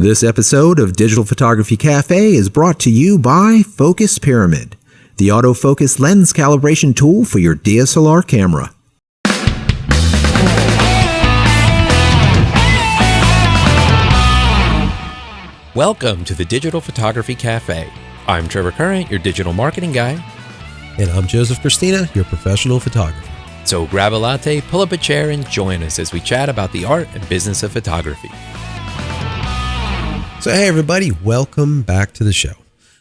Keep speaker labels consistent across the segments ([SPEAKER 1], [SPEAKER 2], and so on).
[SPEAKER 1] This episode of Digital Photography Café is brought to you by Focus Pyramid, the autofocus lens calibration tool for your DSLR camera.
[SPEAKER 2] Welcome to the Digital Photography Café. I'm Trevor Current, your digital marketing guy.
[SPEAKER 3] And I'm Joseph Christina, your professional photographer.
[SPEAKER 2] So grab a latte, pull up a chair, and join us as we chat about the art and business of photography.
[SPEAKER 3] So hey everybody, welcome back to the show.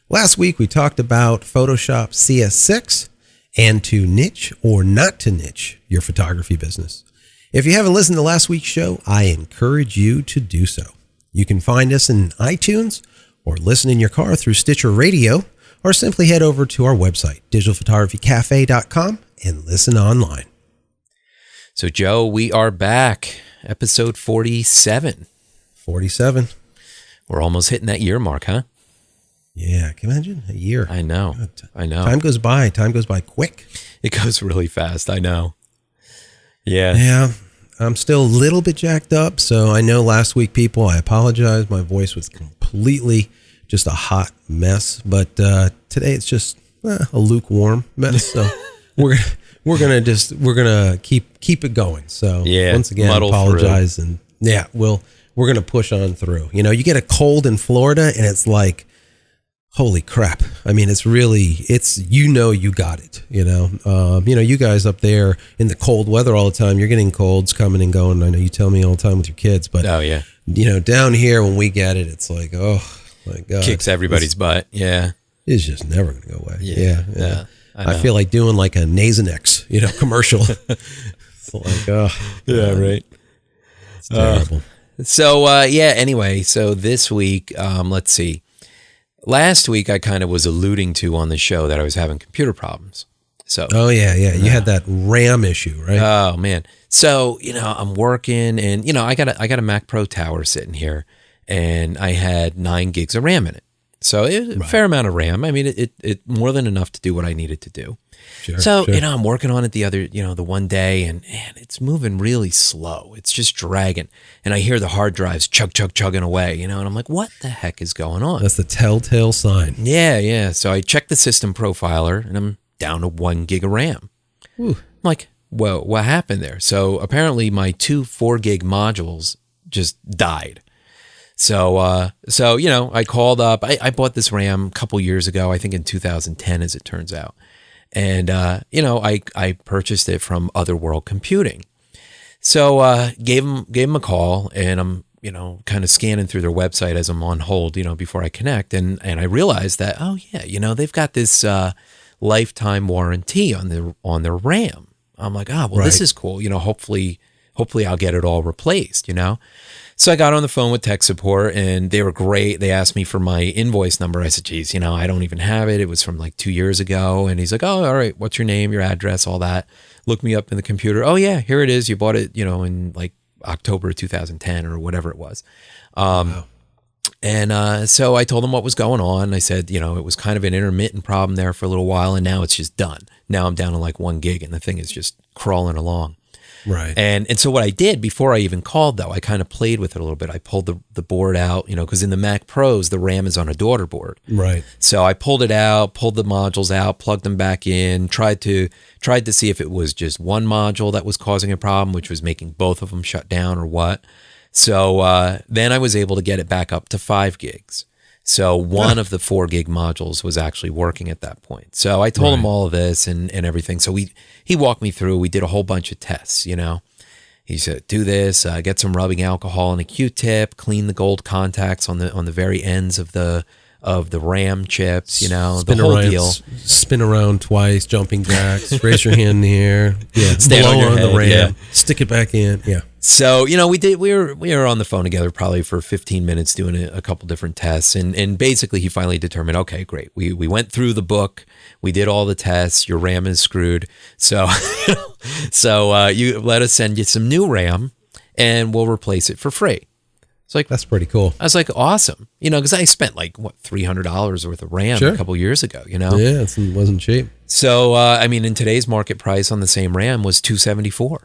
[SPEAKER 3] Last week we talked about Photoshop CS6 and to niche or not to niche your photography business. If you haven't listened to last week's show, I encourage you to do so. You can find us in iTunes or listen in your car through Stitcher Radio, or simply head over to our website, digitalphotographycafe.com, and listen online.
[SPEAKER 2] So Joe, we are back. Episode 47.
[SPEAKER 3] 47.
[SPEAKER 2] We're almost hitting that year mark, huh?
[SPEAKER 3] Yeah, can you imagine? A year.
[SPEAKER 2] I know. I know.
[SPEAKER 3] Time goes by quick.
[SPEAKER 2] It goes really fast. I know. Yeah.
[SPEAKER 3] Yeah. I'm still a little bit jacked up. So I know last week, people, I apologize. My voice was completely just a hot mess. But today it's just a lukewarm mess. So we're gonna keep it going. So
[SPEAKER 2] yeah,
[SPEAKER 3] once again, apologize. And yeah, we're going to push on through. You know, you get a cold in Florida and it's like, holy crap. I mean, you got it, you guys up there in the cold weather all the time, you're getting colds coming and going. I know you tell me all the time with your kids, but
[SPEAKER 2] oh yeah,
[SPEAKER 3] down here when we get it, it's like, oh my God.
[SPEAKER 2] Kicks everybody's butt. Yeah.
[SPEAKER 3] It's just never going to go away. Yeah.
[SPEAKER 2] I
[SPEAKER 3] feel like doing like a Nasonex, commercial. It's like, oh.
[SPEAKER 2] Yeah, right.
[SPEAKER 3] It's terrible.
[SPEAKER 2] So, anyway, so this week, let's see. Last week, I kind of was alluding to on the show that I was having computer problems. So,
[SPEAKER 3] oh, yeah. You had that RAM issue, right?
[SPEAKER 2] Oh, man. So, I'm working and, I got a Mac Pro Tower sitting here and I had 9 gigs of RAM in it. So it was a fair amount of RAM. I mean, it more than enough to do what I needed to do. Sure. I'm working on it the one day and man, it's moving really slow. It's just dragging. And I hear the hard drives chugging away, and I'm like, what the heck is going on?
[SPEAKER 3] That's the telltale sign.
[SPEAKER 2] Yeah. So I checked the system profiler and I'm down to 1 gig of RAM. Ooh. I'm like, whoa, what happened there? So apparently my 2 4-gig modules just died. So I called up, I bought this RAM a couple years ago, I think in 2010, as it turns out. And, I purchased it from Otherworld Computing. So, gave them a call and I'm, kind of scanning through their website as I'm on hold, before I connect. And I realized that, oh yeah, they've got this, lifetime warranty on their RAM. I'm like, This is cool. Hopefully I'll get it all replaced, So I got on the phone with tech support and they were great. They asked me for my invoice number. I said, geez, I don't even have it. It was from like 2 years ago. And he's like, oh, all right. What's your name, your address, all that. Look me up in the computer. Oh yeah, here it is. You bought it, in like October 2010 or whatever it was. Wow. And so I told him what was going on. I said, it was kind of an intermittent problem there for a little while and now it's just done. Now I'm down to like 1 gig and the thing is just crawling along.
[SPEAKER 3] Right.
[SPEAKER 2] And so what I did before I even called, though, I kind of played with it a little bit. I pulled the board out, because in the Mac Pros, the RAM is on a daughter board.
[SPEAKER 3] Right.
[SPEAKER 2] So I pulled it out, pulled the modules out, plugged them back in, tried to see if it was just one module that was causing a problem, which was making both of them shut down or what. So then I was able to get it back up to 5 gigs. So one of the 4 gig modules was actually working at that point. So I told him all of this and everything. So he walked me through. We did a whole bunch of tests, He said, do this, get some rubbing alcohol and a Q-tip, clean the gold contacts on the very ends of the RAM chips, the whole deal.
[SPEAKER 3] Spin around twice, jumping jacks, raise your hand in the air. Yeah,
[SPEAKER 2] stand
[SPEAKER 3] blow
[SPEAKER 2] on
[SPEAKER 3] the RAM,
[SPEAKER 2] yeah.
[SPEAKER 3] Stick it back in. Yeah.
[SPEAKER 2] So, we were on the phone together probably for 15 minutes doing a couple different tests. And basically he finally determined, okay, great. We went through the book. We did all the tests. Your RAM is screwed. So, you let us send you some new RAM and we'll replace it for free. It's like,
[SPEAKER 3] that's pretty cool.
[SPEAKER 2] I was like, awesome. Because I spent like, $300 worth of RAM a couple years ago,
[SPEAKER 3] Yeah, it wasn't cheap.
[SPEAKER 2] So, in today's market price on the same RAM was $274.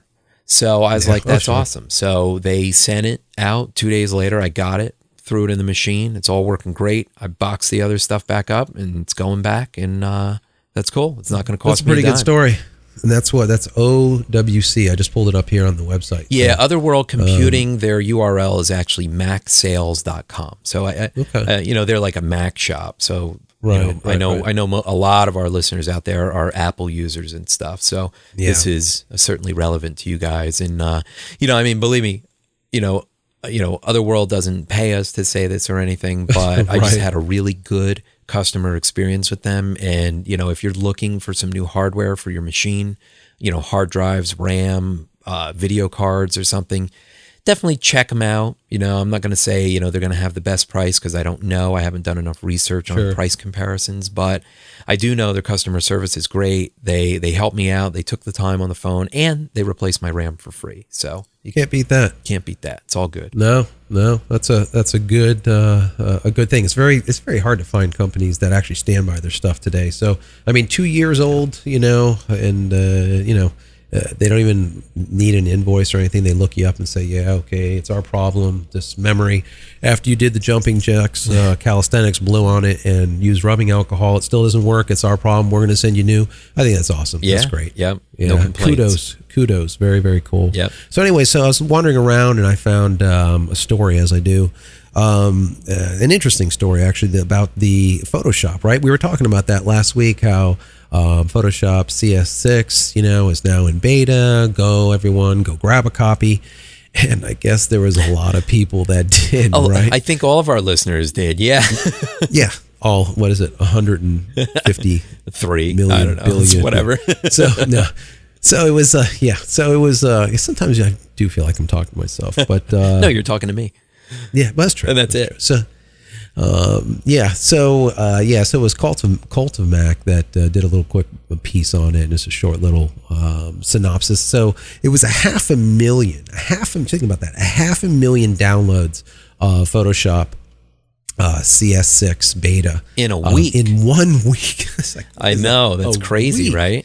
[SPEAKER 2] So I was like, that's awesome. So they sent it out 2 days later. I got it, threw it in the machine. It's all working great. I boxed the other stuff back up, and it's going back, and that's cool. It's not going to cost me a dime.
[SPEAKER 3] That's a pretty good story. And that's OWC. I just pulled it up here on the website.
[SPEAKER 2] Yeah, Otherworld Computing, their URL is actually macsales.com. So, they're like a Mac shop. So, I know a lot of our listeners out there are Apple users and stuff. So, this is certainly relevant to you guys. And, believe me, Otherworld doesn't pay us to say this or anything, but I just had a really good customer experience with them. And, if you're looking for some new hardware for your machine, hard drives, RAM, video cards or something, definitely check them out. I'm not going to say, they're going to have the best price because I don't know. I haven't done enough research on price comparisons, but I do know their customer service is great. They helped me out. They took the time on the phone, and they replaced my RAM for free. So
[SPEAKER 3] you can't beat that.
[SPEAKER 2] Can't beat that. It's all good.
[SPEAKER 3] No, that's a good thing. It's very hard to find companies that actually stand by their stuff today. So 2 years old, they don't even need an invoice or anything. They look you up and say, yeah, okay, it's our problem. This memory, after you did the jumping jacks, calisthenics, blew on it and used rubbing alcohol, it still doesn't work. It's our problem. We're going to send you new. I think that's awesome.
[SPEAKER 2] Yeah,
[SPEAKER 3] that's great.
[SPEAKER 2] Yep.
[SPEAKER 3] Yeah.
[SPEAKER 2] No complaints.
[SPEAKER 3] Kudos. Very, very cool.
[SPEAKER 2] Yep.
[SPEAKER 3] So anyway, I was wandering around and I found a story, as I do. An interesting story, actually, about the Photoshop, right? We were talking about that last week, how Photoshop CS6, is now in beta. Everyone, go grab a copy. And I guess there was a lot of people that did, right?
[SPEAKER 2] I think all of our listeners did, yeah.
[SPEAKER 3] Yeah. What is it? 153 million,
[SPEAKER 2] I don't know,
[SPEAKER 3] billion.
[SPEAKER 2] Whatever.
[SPEAKER 3] So it was, sometimes I do feel like I'm talking to myself, but.
[SPEAKER 2] No, you're talking to me.
[SPEAKER 3] Yeah, but that's true.
[SPEAKER 2] And that's it.
[SPEAKER 3] So, so it was Cult of Mac that did a little quick piece on it, and it's a short little synopsis. So it was 500,000. Thinking about that, 500,000 downloads of Photoshop CS6 beta
[SPEAKER 2] in a week.
[SPEAKER 3] In 1 week.
[SPEAKER 2] I know, that's crazy,
[SPEAKER 3] week.
[SPEAKER 2] Right?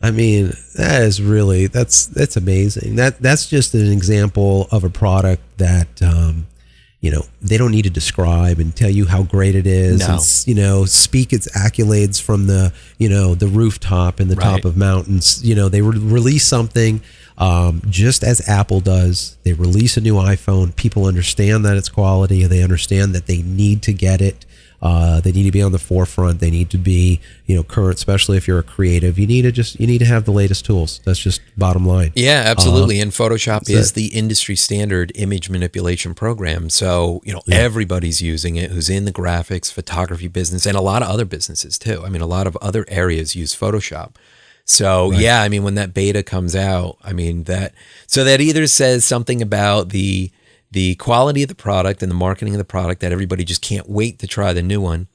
[SPEAKER 3] That is really that's amazing. That's just an example of a product that they don't need to describe and tell you how great it is.
[SPEAKER 2] No.
[SPEAKER 3] And, speak its accolades from the rooftop and the top of mountains. They release something just as Apple does. They release a new iPhone. People understand that it's quality. They understand that they need to get it. They need to be on the forefront. They need to be, current, especially if you're a creative. You need to have the latest tools. That's just bottom line.
[SPEAKER 2] Yeah, absolutely. And Photoshop is the industry standard image manipulation program. So, everybody's using it who's in the graphics, photography business, and a lot of other businesses too. A lot of other areas use Photoshop. So when that beta comes out, that either says something about the quality of the product and the marketing of the product that everybody just can't wait to try the new one.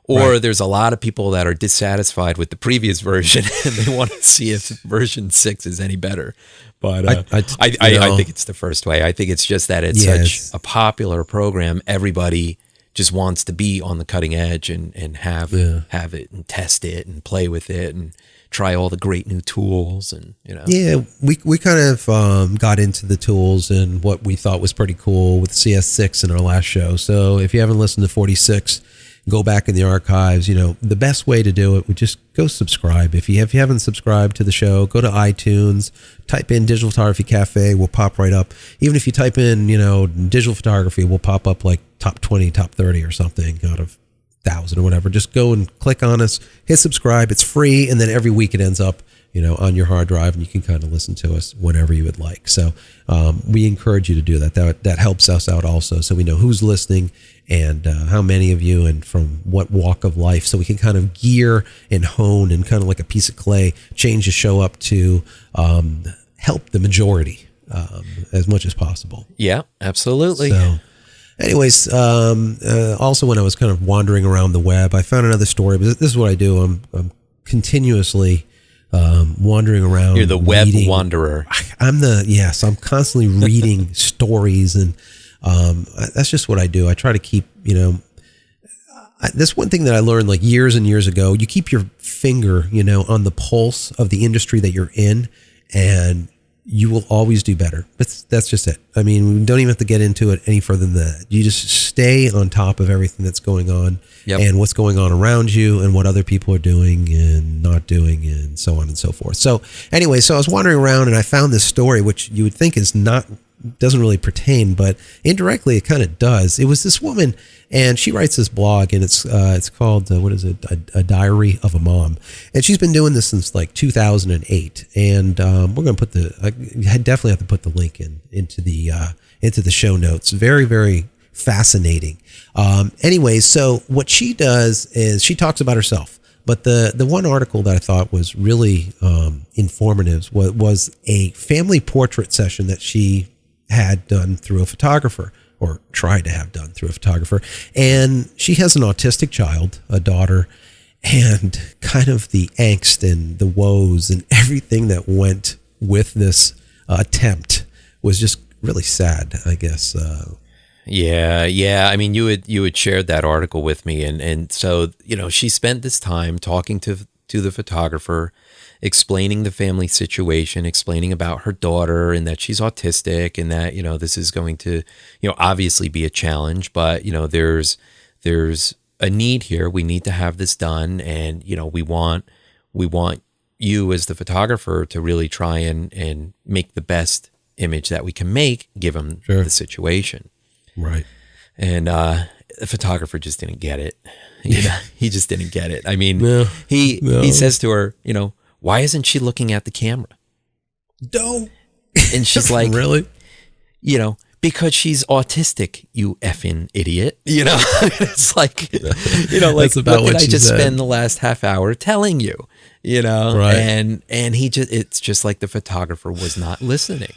[SPEAKER 2] Or there's a lot of people that are dissatisfied with the previous version and they want to see if version 6 is any better. But I think it's the first way. I think it's just that it's such a popular program. Everybody just wants to be on the cutting edge and have it and test it and play with it and try all the great new tools and
[SPEAKER 3] Yeah, we kind of got into the tools and what we thought was pretty cool with CS6 in our last show. So if you haven't listened to 46, go back in the archives. The best way to do it would just go subscribe. If you haven't subscribed to the show, go to iTunes, type in Digital Photography Cafe, we'll pop right up. Even if you type in, digital photography, we'll pop up like top 20, top 30 or something out of 1,000 or whatever. Just go and click on us, hit subscribe. It's free, and then every week it ends up on your hard drive, and you can kind of listen to us whenever you would like. So we encourage you to do that. That helps us out also, so we know who's listening and how many of you and from what walk of life, so we can kind of gear and hone and kind of like a piece of clay, change the show up to help the majority as much as possible.
[SPEAKER 2] Yeah, absolutely.
[SPEAKER 3] So, anyways, also when I was kind of wandering around the web, I found another story. But this is what I do. I'm continuously wandering around.
[SPEAKER 2] You're the web wanderer.
[SPEAKER 3] I'm constantly reading stories, and that's just what I do. I try to keep, that's one thing that I learned like years and years ago. You keep your finger, on the pulse of the industry that you're in, and you will always do better. That's just it. I mean, we don't even have to get into it any further than that. You just stay on top of everything that's going on and what's going on around you and what other people are doing and not doing and so on and so forth. So anyway, so I was wandering around and I found this story, which you would think doesn't really pertain, but indirectly it kind of does. It was this woman, and she writes this blog, and it's called A Diary of a Mom, and she's been doing this since like 2008. And we're going to I definitely have to put the link into the show notes. Very, very fascinating. Anyway, so what she does is she talks about herself. But the one article that I thought was really informative was a family portrait session that she had done through a photographer, or tried to have done through a photographer. And she has an autistic child, a daughter, and kind of the angst and the woes and everything that went with this attempt was just really sad, I guess.
[SPEAKER 2] Yeah. I mean, you had shared that article with me, and so, you know, she spent this time talking to the photographer, explaining the family situation, explaining about her daughter and that she's autistic and that, you know, this is going to, you know, obviously be a challenge, but, you know, there's a need here. We need to have this done, and, you know, we want you as the photographer to really try and make the best image that we can make given the situation.
[SPEAKER 3] Right.
[SPEAKER 2] And the photographer just didn't get it. You know, he just didn't get it. I mean, he says to her, you know, why isn't she looking at the camera?
[SPEAKER 3] No.
[SPEAKER 2] And she's like,
[SPEAKER 3] really?
[SPEAKER 2] You know, because she's autistic, you effing idiot. You know, it's like, you know, like, what did I just spend the last half hour telling you? You know,
[SPEAKER 3] right.
[SPEAKER 2] And it's just like the photographer was not listening.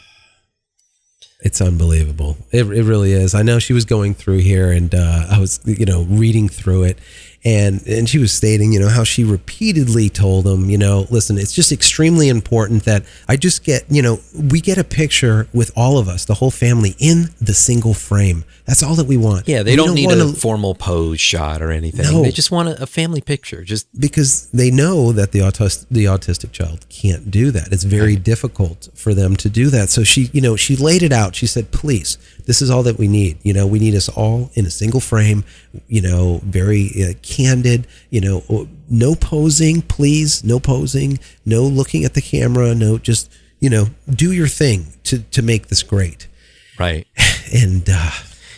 [SPEAKER 3] It's unbelievable. It really is. I know she was going through here, and I was, you know, reading through it, and she was stating, you know, how she repeatedly told him, you know, listen, it's just extremely important that I just get, you know, we get a picture with all of us, the whole family, in the single frame. That's all that we want.
[SPEAKER 2] Yeah, they don't need a formal pose shot or anything. No. They just want a family picture, just
[SPEAKER 3] because they know that the autistic child can't do that. It's very difficult for them to do that. So she, you know, she laid it out. She said, please, this is all that we need. You know, we need us all in a single frame, you know, very candid, you know, no posing, please, no posing, no looking at the camera, no, just, you know, do your thing to make this great.
[SPEAKER 2] Right.
[SPEAKER 3] And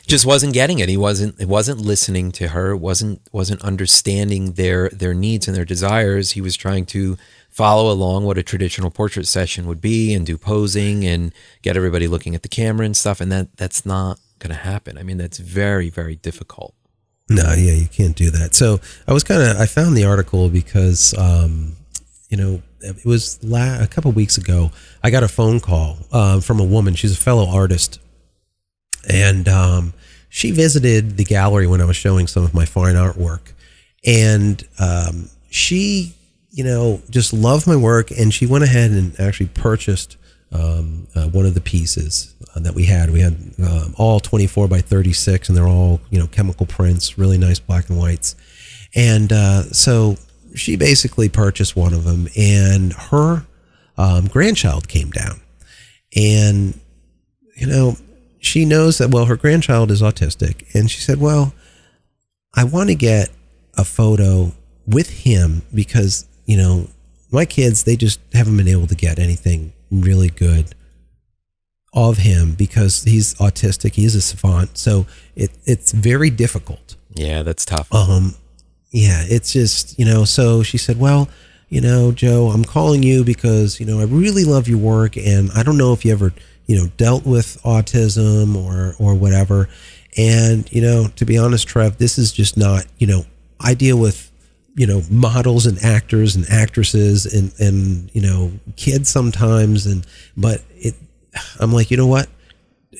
[SPEAKER 2] just wasn't getting it. It wasn't listening to her, wasn't understanding their needs and their desires. He was trying to follow along what a traditional portrait session would be and do posing and get everybody looking at the camera and stuff. And that's not going to happen. I mean, that's very, very difficult.
[SPEAKER 3] No, yeah, you can't do that. So I found the article because, you know, it was a couple of weeks ago, I got a phone call from a woman. She's a fellow artist. And she visited the gallery when I was showing some of my fine artwork. And she, you know, just loved my work. And she went ahead and actually purchased one of the pieces that we had. We had all 24 by 36, and they're all, you know, chemical prints, really nice black and whites. And so she basically purchased one of them, and her grandchild came down. And, you know, she knows that, well, her grandchild is autistic. And she said, well, I want to get a photo with him because, you know, my kids, they just haven't been able to get anything really good of him because he's autistic. He is a savant. So it's very difficult.
[SPEAKER 2] Yeah, that's tough.
[SPEAKER 3] Yeah, it's just, you know, so she said, well, you know, Joe, I'm calling you because, you know, I really love your work, and I don't know if you ever, you know, dealt with autism or whatever. And, you know, to be honest, Trev, this is just not, you know, I deal with, you know, models and actors and actresses and, you know, kids sometimes. But I'm like, you know what?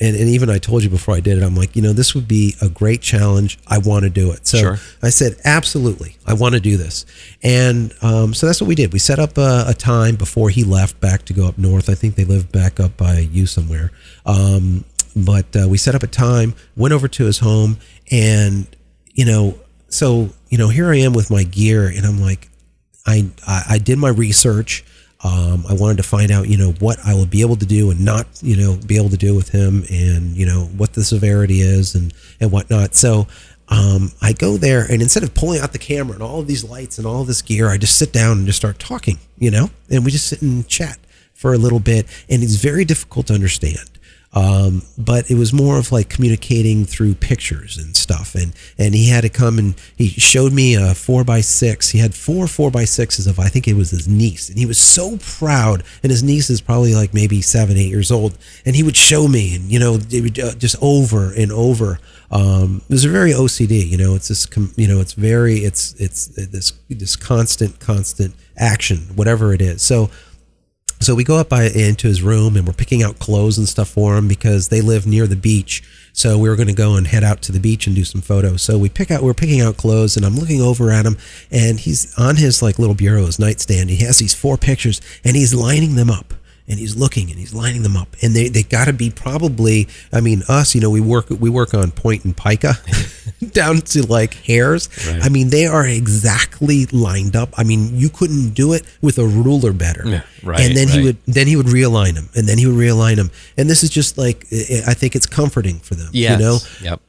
[SPEAKER 3] And even I told you before I did it, I'm like, you know, this would be a great challenge. I want to do it. So
[SPEAKER 2] sure.
[SPEAKER 3] I said, absolutely, I want to do this. And so that's what we did. We set up a time before he left back to go up north. I think they live back up by you somewhere. But we set up a time, went over to his home, and, you know, so, you know, here I am with my gear, and I'm like, I did my research. I wanted to find out, what I will be able to do and not, be able to do with him, and, what the severity is and whatnot. So I go there, and instead of pulling out the camera and all of these lights and all of this gear, I just sit down and just start talking, and we just sit and chat for a little bit. And it's very difficult to understand. But it was more of like communicating through pictures and stuff. And he had to come and he showed me a 4x6. He had 4x6s of, I think it was his niece. And he was so proud. And his niece is probably like maybe 7, 8 years old. And he would show me, and, it would just over and over. It was a very OCD, it's this, it's this constant action, whatever it is. So we go up into his room, and we're picking out clothes and stuff for him because they live near the beach. So we were going to go and head out to the beach and do some photos. So we're picking out clothes, and I'm looking over at him, and he's on his like little bureau, his nightstand. He has these 4 pictures, and he's lining them up. And he's looking and he's lining them up, and they got to be probably, us, we work on point and pica down to like hairs. Right. They are exactly lined up. You couldn't do it with a ruler better. Yeah, right. And then he would realign them, and then he would realign them. And this is just like, I think it's comforting for them.
[SPEAKER 2] Yes. Yep.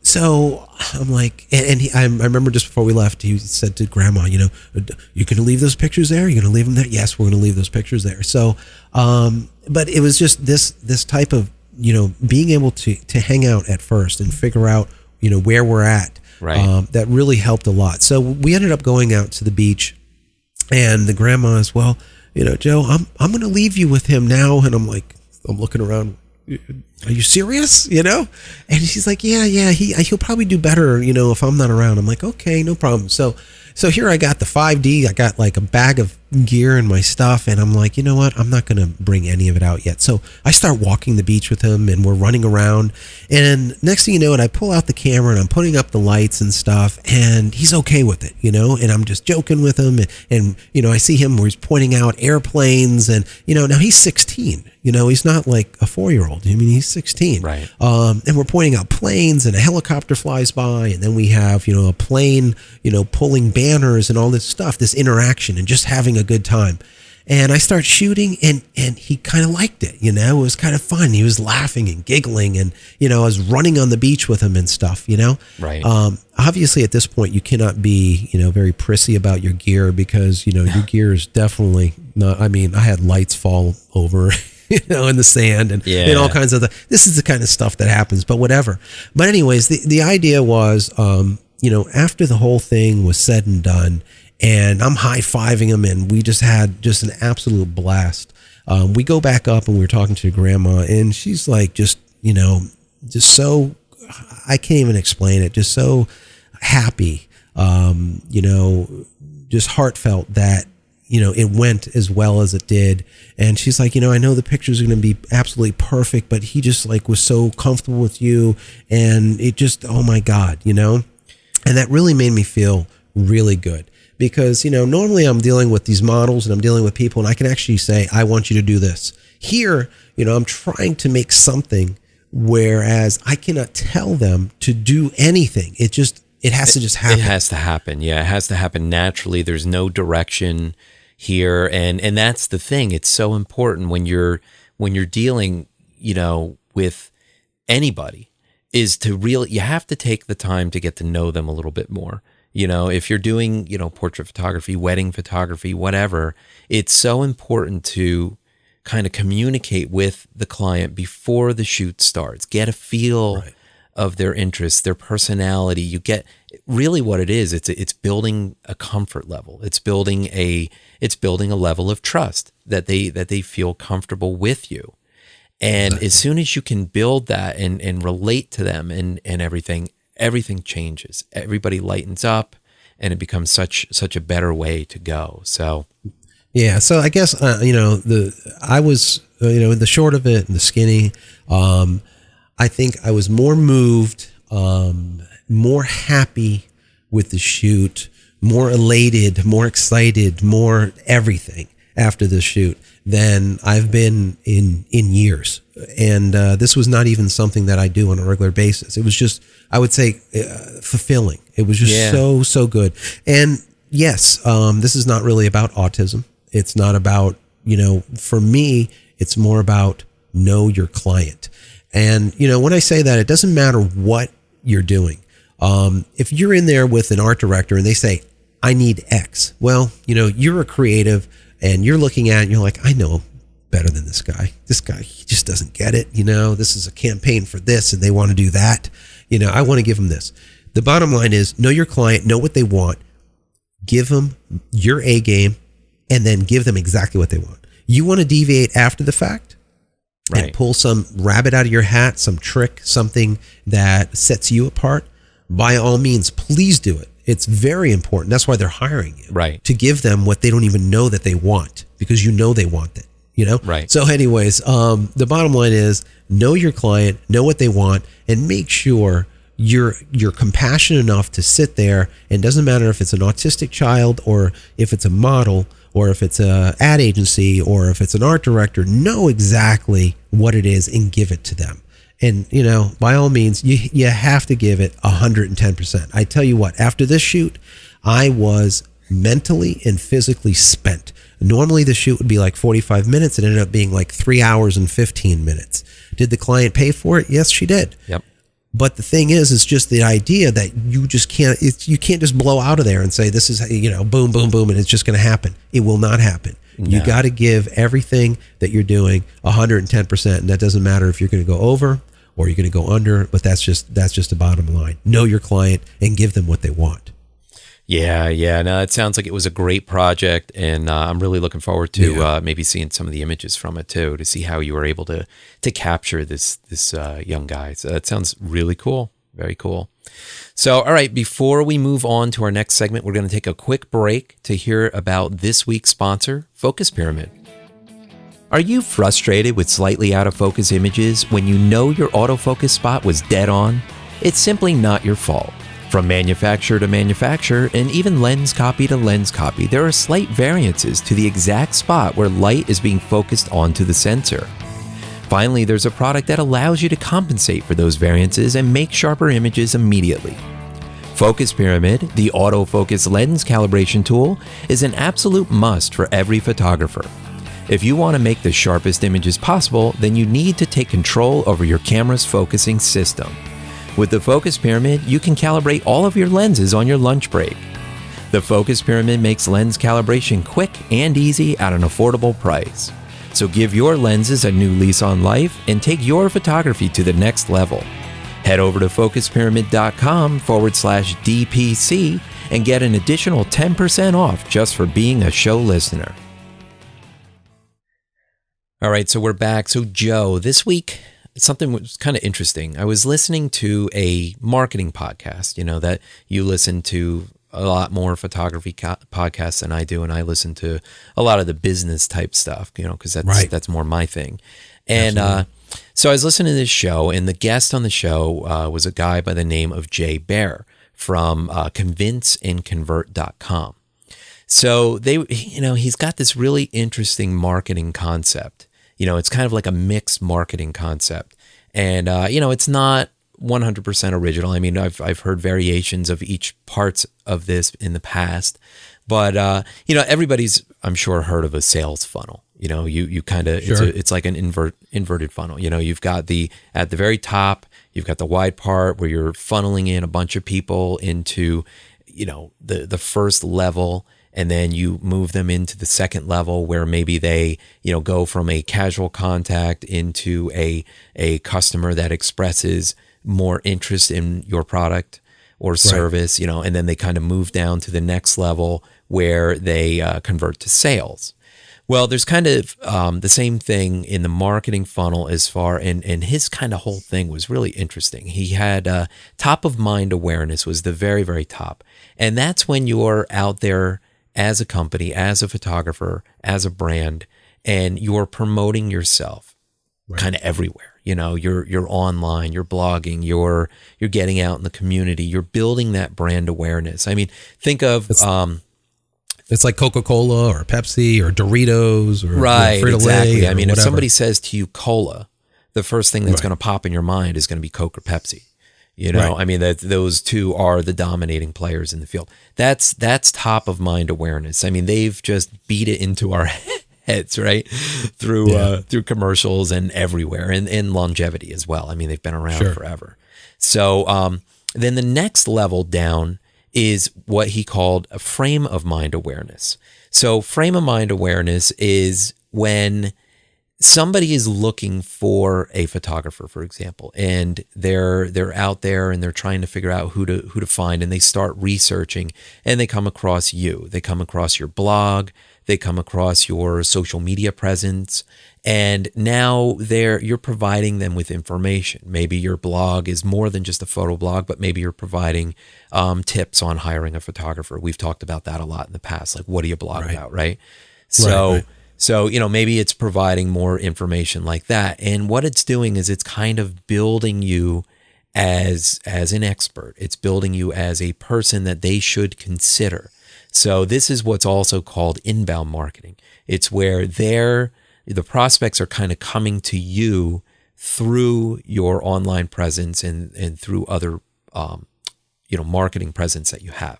[SPEAKER 3] So I'm like, I remember just before we left, he said to Grandma, you're going to leave those pictures there? You're going to leave them there? Yes, we're going to leave those pictures there. So, but it was just this type of, being able to hang out at first and figure out, where we're at.
[SPEAKER 2] Right.
[SPEAKER 3] That really helped a lot. So we ended up going out to the beach, and the grandma is, well, Joe, I'm going to leave you with him now. And I'm like, I'm looking around. Are you serious? And she's like, yeah, he'll probably do better, if I'm not around. I'm like, okay, no problem. So here I got the 5D. I got like a bag of gear and my stuff, and I'm like, you know what? I'm not going to bring any of it out yet. So I start walking the beach with him, and we're running around. And next thing you know, I pull out the camera, and I'm putting up the lights and stuff, and he's okay with it, and I'm just joking with him. And I see him where he's pointing out airplanes, and, now he's 16. He's not like a 4-year-old. He's 16.
[SPEAKER 2] Right.
[SPEAKER 3] And we're pointing out planes, and a helicopter flies by, and then we have, a plane, pulling banners and all this stuff, this interaction, and just having a good time. And I start shooting, and he kind of liked it, it was kind of fun. He was laughing and giggling, and, I was running on the beach with him and stuff,
[SPEAKER 2] Right.
[SPEAKER 3] Obviously at this point you cannot be, very prissy about your gear, because, your gear is definitely not, I had lights fall over, in the sand and all kinds of this is the kind of stuff that happens, but whatever. But anyways, the idea was, after the whole thing was said and done, and I'm high-fiving him, and we just had just an absolute blast. We go back up, and we're talking to Grandma, and she's like, just so, I can't even explain it, just so happy, just heartfelt that, it went as well as it did. And she's like, I know the pictures are going to be absolutely perfect, but he just like was so comfortable with you, and it just, oh my God, and that really made me feel really good. Because, normally I'm dealing with these models, and I'm dealing with people, and I can actually say, I want you to do this. Here, I'm trying to make something, whereas I cannot tell them to do anything. It has to just happen.
[SPEAKER 2] It has to happen. Yeah, it has to happen naturally. There's no direction here. And that's the thing. It's so important when you're dealing, with anybody, is to really, you have to take the time to get to know them a little bit more. If you're doing, portrait photography, wedding photography, whatever, it's so important to kind of communicate with the client before the shoot starts. Get a feel of their interests, their personality. You get really what it is. It's building a comfort level. It's building a level of trust that they feel comfortable with you. And as soon as you can build that and relate to them and everything changes. Everybody lightens up, and it becomes such a better way to go. So,
[SPEAKER 3] yeah. So I guess, I was, the short of it and the skinny, I think I was more moved, more happy with the shoot, more elated, more excited, more everything after the shoot than I've been in years. And this was not even something that I do on a regular basis. It was just, I would say, fulfilling. It was just so good. And yes, this is not really about autism. It's not about, for me, it's more about know your client. And, when I say that, it doesn't matter what you're doing. If you're in there with an art director and they say, I need X, well, you're a creative and you're looking at it and you're like, I know better than this guy. This guy, he just doesn't get it. This is a campaign for this and they want to do that. I want to give them this. The bottom line is know your client, know what they want, give them your A game, and then give them exactly what they want. You want to deviate after the fact and pull some rabbit out of your hat, some trick, something that sets you apart. By all means, please do it. It's very important. That's why they're hiring you.
[SPEAKER 2] Right.
[SPEAKER 3] To give them what they don't even know that they want, because they want it.
[SPEAKER 2] Right.
[SPEAKER 3] So anyways, the bottom line is know your client, know what they want, and make sure you're compassionate enough to sit there. And it doesn't matter if it's an autistic child or if it's a model or if it's a ad agency or if it's an art director, know exactly what it is and give it to them. And, by all means, you have to give it 110%. I tell you what, after this shoot, I was mentally and physically spent. Normally the shoot would be like 45 minutes. It ended up being like 3 hours and 15 minutes. Did the client pay for it? Yes, she did.
[SPEAKER 2] Yep.
[SPEAKER 3] But the thing is, it's just the idea that you just can't, you can't just blow out of there and say, this is, boom, boom, boom, and it's just going to happen. It will not happen. No. You got to give everything that you're doing 110%. And that doesn't matter if you're going to go over or you're going to go under, but that's just the bottom line. Know your client and give them what they want.
[SPEAKER 2] Yeah. No, it sounds like it was a great project, and I'm really looking forward to maybe seeing some of the images from it too, to see how you were able to capture this young guy. So that sounds really cool. Very cool. So, all right, before we move on to our next segment, we're going to take a quick break to hear about this week's sponsor, Focus Pyramid. Are you frustrated with slightly out of focus images when you know your autofocus spot was dead on? It's simply not your fault. From manufacturer to manufacturer, and even lens copy to lens copy, there are slight variances to the exact spot where light is being focused onto the sensor. Finally, there's a product that allows you to compensate for those variances and make sharper images immediately. Focus Pyramid, the autofocus lens calibration tool, is an absolute must for every photographer. If you want to make the sharpest images possible, then you need to take control over your camera's focusing system. With the Focus Pyramid, you can calibrate all of your lenses on your lunch break. The Focus Pyramid makes lens calibration quick and easy at an affordable price. So give your lenses a new lease on life and take your photography to the next level. Head over to focuspyramid.com/DPC and get an additional 10% off just for being a show listener. All right, so we're back. So Joe, this week, something was kind of interesting. I was listening to a marketing podcast, that you listen to a lot more photography podcasts than I do. And I listen to a lot of the business type stuff, because that's more my thing. And so I was listening to this show, and the guest on the show was a guy by the name of Jay Baer from convinceandconvert.com. So he's got this really interesting marketing concept. It's kind of like a mixed marketing concept. And, it's not 100% original. I mean, I've heard variations of each parts of this in the past, but, everybody's, I'm sure, heard of a sales funnel. You kind of,
[SPEAKER 3] sure.
[SPEAKER 2] It's like an inverted funnel. You've got at the very top, you've got the wide part where you're funneling in a bunch of people into, the first level. And then you move them into the second level where maybe they, go from a casual contact into a customer that expresses more interest in your product or service, and then they kind of move down to the next level where they convert to sales. Well, there's kind of the same thing in the marketing funnel and his kind of whole thing was really interesting. He had top of mind awareness was the very, very top. And that's when you're out there as a company, as a photographer, as a brand, and you're promoting yourself kind of everywhere. You're online, you're blogging, you're getting out in the community, you're building that brand awareness. I mean, think of
[SPEAKER 3] it's like Coca-Cola or Pepsi or Doritos or Frito-Lay
[SPEAKER 2] exactly. I mean,
[SPEAKER 3] whatever.
[SPEAKER 2] if somebody says to you cola, the first thing that's going to pop in your mind is going to be Coke or Pepsi. You know,
[SPEAKER 3] Right.
[SPEAKER 2] I mean, those two are the dominating players in the field. That's top of mind awareness. I mean, they've just beat it into our heads, right? Through commercials and everywhere, and longevity as well. I mean, they've been around forever. So then the next level down is what he called a frame of mind awareness. So frame of mind awareness is when somebody is looking for a photographer, for example, and they're out there and they're trying to figure out who to find, and they start researching and they come across you. They come across your blog, they come across your social media presence, and now you're providing them with information. Maybe your blog is more than just a photo blog, but maybe you're providing tips on hiring a photographer. We've talked about that a lot in the past. Like, what do you blog about, right? So So, you know, maybe it's providing more information like that. And what it's doing is it's kind of building you as an expert. It's building you as a person that they should consider. So this is what's also called inbound marketing. It's where the prospects are kind of coming to you through your online presence and through other, marketing presence that you have.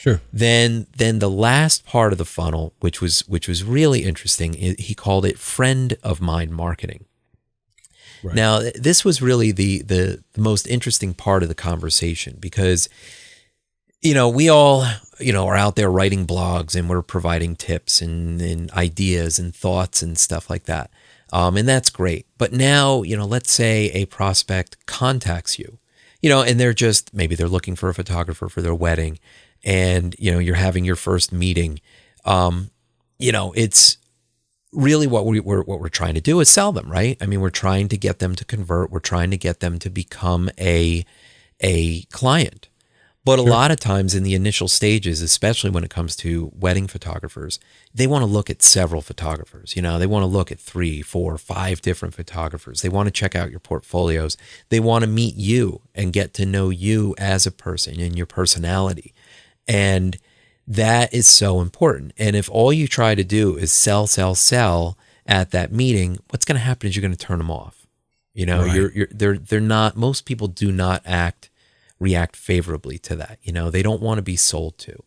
[SPEAKER 3] Sure.
[SPEAKER 2] Then the last part of the funnel, which was really interesting, he called it friend of mind marketing.
[SPEAKER 3] Right.
[SPEAKER 2] Now, this was really the most interesting part of the conversation because, we all, are out there writing blogs and we're providing tips and ideas and thoughts and stuff like that. And that's great. But now, let's say a prospect contacts you, and maybe they're looking for a photographer for their wedding. And, you're having your first meeting, it's really what we're trying to do is sell them, right? I mean, we're trying to get them to convert. We're trying to get them to become a client. But a lot of times in the initial stages, especially when it comes to wedding photographers, they want to look at several photographers. They want to look at 3, 4, 5 different photographers. They want to check out your portfolios. They want to meet you and get to know you as a person and your personality. And that is so important. And if all you try to do is sell at that meeting, what's going to happen is you're going to turn them off.
[SPEAKER 3] Right.
[SPEAKER 2] They're not, most people do not react favorably to that. They don't want to be sold to.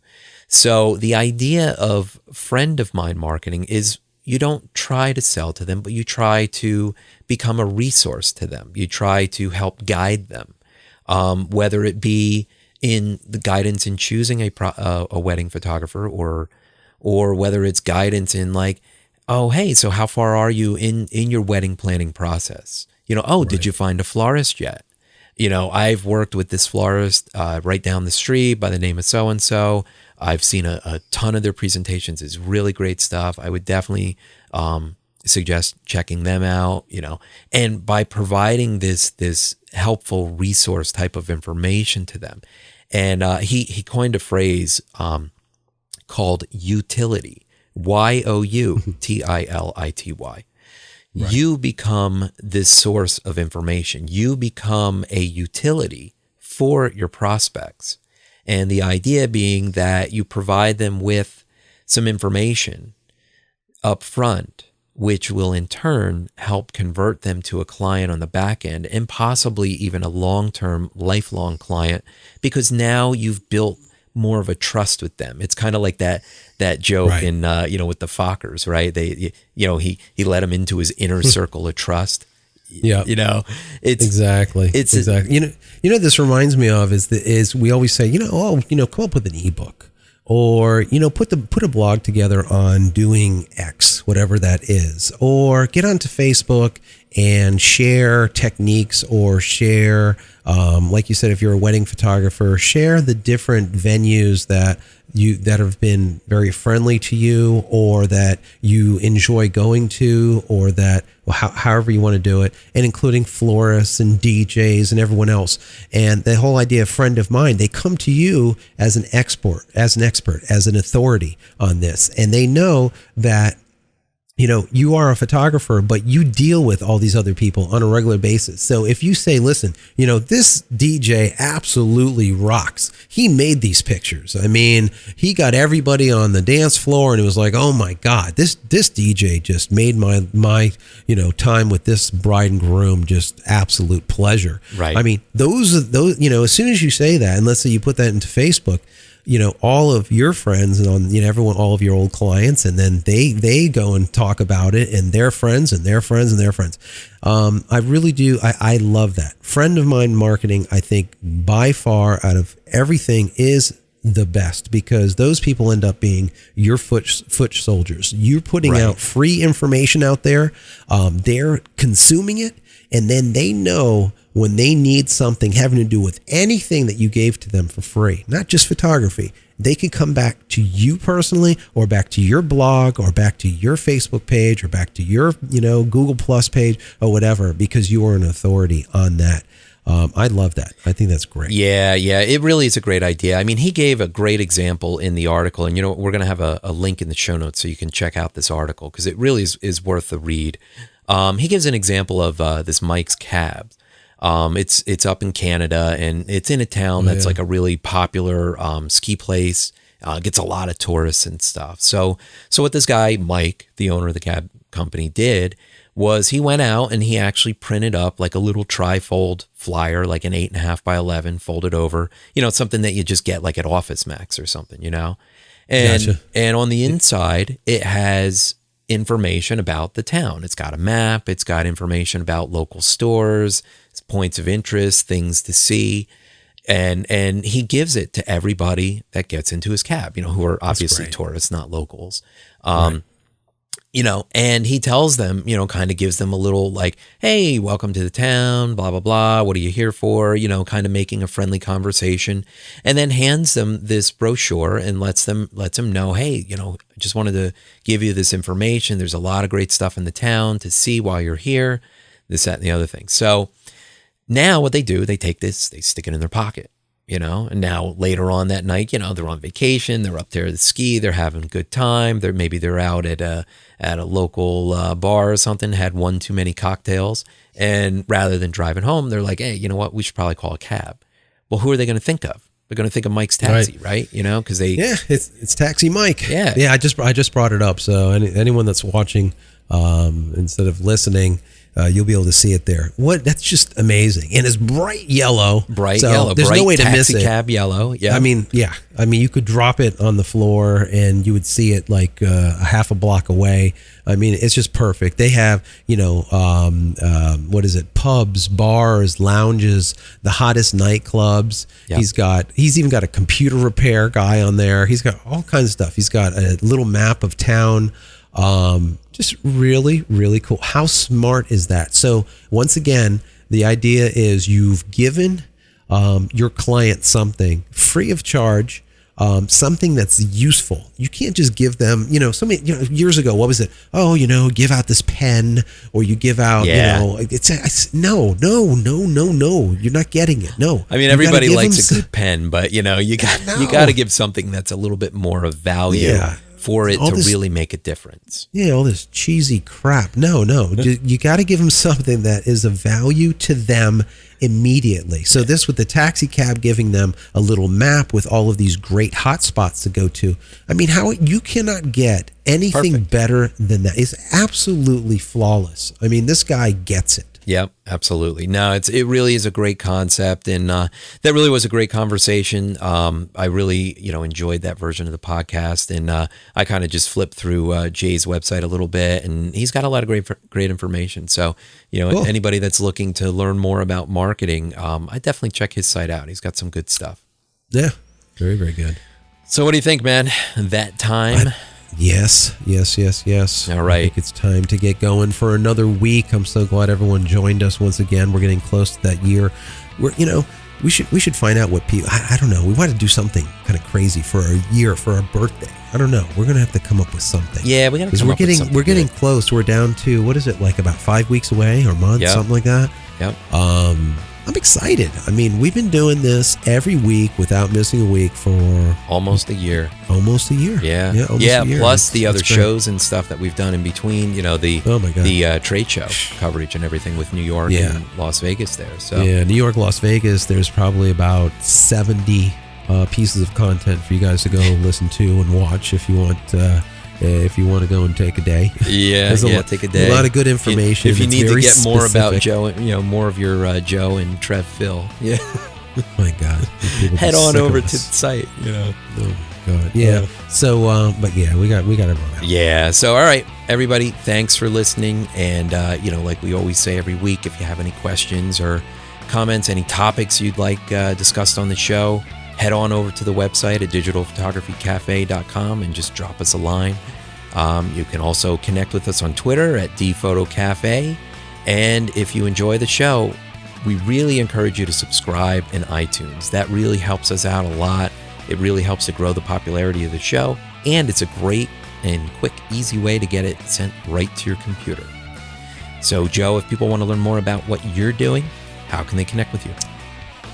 [SPEAKER 2] So the idea of friend of mind marketing is you don't try to sell to them, but you try to become a resource to them. You try to help guide them, whether it be in the guidance in choosing a wedding photographer or whether it's guidance in like, oh, hey, so how far are you in your wedding planning process? Did you find a florist yet? I've worked with this florist right down the street by the name of so-and-so. I've seen a ton of their presentations. It's really great stuff. I would definitely suggest checking them out, and by providing this helpful resource type of information to them. And he coined a phrase called YOUtility, YOUtility. Right. You become this source of information. You become a utility for your prospects. And the idea being that you provide them with some information up front, which will in turn help convert them to a client on the back end and possibly even a long-term, lifelong client, because now you've built more of a trust with them. It's kind of like that joke
[SPEAKER 3] Right.
[SPEAKER 2] in with the Fockers, right? He let them into his inner circle of trust.
[SPEAKER 3] Yeah.
[SPEAKER 2] It's
[SPEAKER 3] exactly. This reminds me of is we always say, come up with an ebook or, put a blog together on doing X, whatever that is, or get onto Facebook and share techniques or share, like you said, if you're a wedding photographer, share the different venues that have been very friendly to you or that you enjoy going to or that, however you want to do it, and including florists and DJs and everyone else. And the whole idea of friend of mine, they come to you as an expert, as an authority on this. And they know that you are a photographer, but you deal with all these other people on a regular basis. So if you say, listen, this DJ absolutely rocks. He made these pictures. I mean, he got everybody on the dance floor and it was like, oh my God, this DJ just made my time with this bride and groom just absolute pleasure.
[SPEAKER 2] Right.
[SPEAKER 3] I mean, those, as soon as you say that, and let's say you put that into Facebook, all of your friends and everyone, all of your old clients, and then they go and talk about it, and their friends and their friends and their friends. I really do. I love that. Friend of mine marketing, I think by far out of everything is the best, because those people end up being your foot soldiers. You're putting out free information out there. They're consuming it, and then they know when they need something having to do with anything that you gave to them for free, not just photography, they can come back to you personally, or back to your blog, or back to your Facebook page, or back to your, Google Plus page, or whatever, because you are an authority on that. I love that. I think that's great.
[SPEAKER 2] Yeah, it really is a great idea. I mean, he gave a great example in the article, and we're going to have a link in the show notes so you can check out this article, because it really is worth the read. He gives an example of this Mike's Cab. It's up in Canada, and it's in a town that's like a really popular ski place. Gets a lot of tourists and stuff. So what this guy Mike, the owner of the cab company, did was he went out and he actually printed up like a little trifold flyer, like an 8.5 by 11, folded over. Something that you just get like at Office Max or something. And
[SPEAKER 3] Gotcha.
[SPEAKER 2] And on the inside, it has information about the town. It's got a map. It's got information about local stores, points of interest, things to see. And he gives it to everybody that gets into his cab, who are obviously tourists, not locals. Right. And he tells them, kind of gives them a little like, hey, welcome to the town, blah, blah, blah. What are you here for? Kind of making a friendly conversation, and then hands them this brochure and lets them know, hey, I just wanted to give you this information. There's a lot of great stuff in the town to see while you're here, this, that, and the other thing. So now what they do, they take this, they stick it in their pocket, and now later on that night, they're on vacation, they're up there to ski, they're having a good time. Maybe they're out at a local bar or something, had one too many cocktails. And rather than driving home, they're like, hey, you know what? We should probably call a cab. Well, who are they going to think of? They're going to think of Mike's Taxi, right? Because
[SPEAKER 3] it's Taxi Mike.
[SPEAKER 2] Yeah.
[SPEAKER 3] I just brought it up. So anyone that's watching, instead of listening, you'll be able to see it there. That's just amazing. And it's bright yellow.
[SPEAKER 2] Yellow.
[SPEAKER 3] There's no way to miss it.
[SPEAKER 2] Taxi cab yellow. Yeah.
[SPEAKER 3] I mean, you could drop it on the floor and you would see it like a half a block away. I mean, it's just perfect. They have, pubs, bars, lounges, the hottest nightclubs. Yep. He's even got a computer repair guy on there. He's got all kinds of stuff. He's got a little map of town. Just really, really cool. How smart is that? So once again, the idea is you've given your client something free of charge, something that's useful. You can't just give them, years ago, what was it? Oh, give out this pen, or you give out, no, you're not getting it. No.
[SPEAKER 2] I mean, everybody likes a good pen, but you got to give something that's a little bit more of value. Yeah. For it to really make a difference. Yeah,
[SPEAKER 3] all this cheesy crap. No. You got to give them something that is of value to them immediately. So this with the taxi cab giving them a little map with all of these great hot spots to go to. I mean, you cannot get anything better than that. It's absolutely flawless. I mean, this guy gets it.
[SPEAKER 2] Yep, absolutely. No, it really is a great concept, and that really was a great conversation. I really, enjoyed that version of the podcast, and I kind of just flipped through Jay's website a little bit, and he's got a lot of great information. So, cool. Anybody that's looking to learn more about marketing, I definitely check his site out. He's got some good stuff.
[SPEAKER 3] Yeah, very, very good.
[SPEAKER 2] So, what do you think, man? That time.
[SPEAKER 3] Yes.
[SPEAKER 2] All right.
[SPEAKER 3] I think it's time to get going for another week. I'm so glad everyone joined us once again. We're getting close to that year. We should find out what people, I don't know. We want to do something kind of crazy for a year, for our birthday. I don't know. We're going to have to come up with something.
[SPEAKER 2] Yeah, we got to come up with something.
[SPEAKER 3] We're getting close. We're down to, what is it, like about 5 weeks away or a month, something like that.
[SPEAKER 2] Yep.
[SPEAKER 3] I'm excited. I mean, we've been doing this every week without missing a week for
[SPEAKER 2] almost a year.
[SPEAKER 3] Almost a year.
[SPEAKER 2] Yeah.
[SPEAKER 3] Almost a year.
[SPEAKER 2] Plus the other
[SPEAKER 3] That's great.
[SPEAKER 2] shows and stuff that we've done in between, the trade show coverage and everything with New York and Las Vegas there. So
[SPEAKER 3] yeah, New York, Las Vegas, there's probably about 70 pieces of content for you guys to go listen to and watch if you want to go and take a day.
[SPEAKER 2] Yeah, take a day.
[SPEAKER 3] A lot of good information.
[SPEAKER 2] If you need to get more about
[SPEAKER 3] specific.
[SPEAKER 2] Joe, more of your Joe and Trev Phil. Yeah.
[SPEAKER 3] Oh my God.
[SPEAKER 2] Head on over to the site.
[SPEAKER 3] Oh my God. Yeah. So, but yeah, we got to run out.
[SPEAKER 2] Yeah. So, all right, everybody, thanks for listening. And, like we always say every week, if you have any questions or comments, any topics you'd like discussed on the show, head on over to the website at digitalphotographycafe.com and just drop us a line. You can also connect with us on Twitter at dphotocafe. And if you enjoy the show, we really encourage you to subscribe in iTunes. That really helps us out a lot. It really helps to grow the popularity of the show. And it's a great and quick, easy way to get it sent right to your computer. So, Joe, if people want to learn more about what you're doing, how can they connect with you?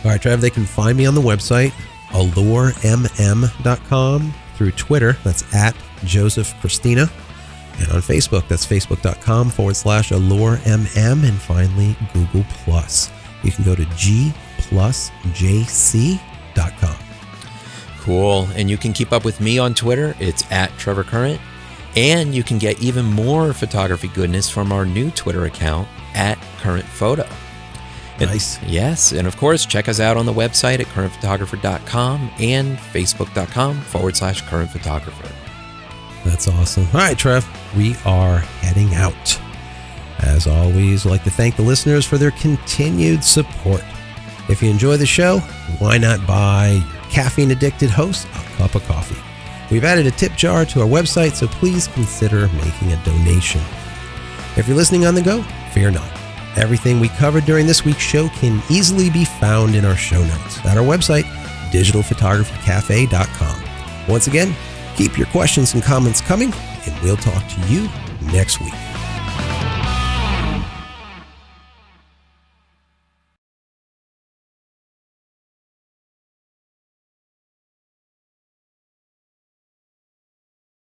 [SPEAKER 3] All right, Trev, they can find me on the website, alluremm.com, through Twitter, that's at Joseph Christina, and on Facebook, that's facebook.com/alluremm, and finally, Google+. You can go to g+jc.com.
[SPEAKER 2] Cool. And you can keep up with me on Twitter. It's at Trevor Current. And you can get even more photography goodness from our new Twitter account at Current Photo.
[SPEAKER 3] Nice.
[SPEAKER 2] Yes. And of course, check us out on the website at currentphotographer.com and facebook.com/currentphotographer.
[SPEAKER 3] That's awesome. All right, Trev, we are heading out. As always, I'd like to thank the listeners for their continued support. If you enjoy the show, why not buy your caffeine-addicted host a cup of coffee? We've added a tip jar to our website, so please consider making a donation. If you're listening on the go, fear not. Everything we covered during this week's show can easily be found in our show notes at our website, digitalphotographycafe.com. Once again, keep your questions and comments coming, and we'll talk to you next week.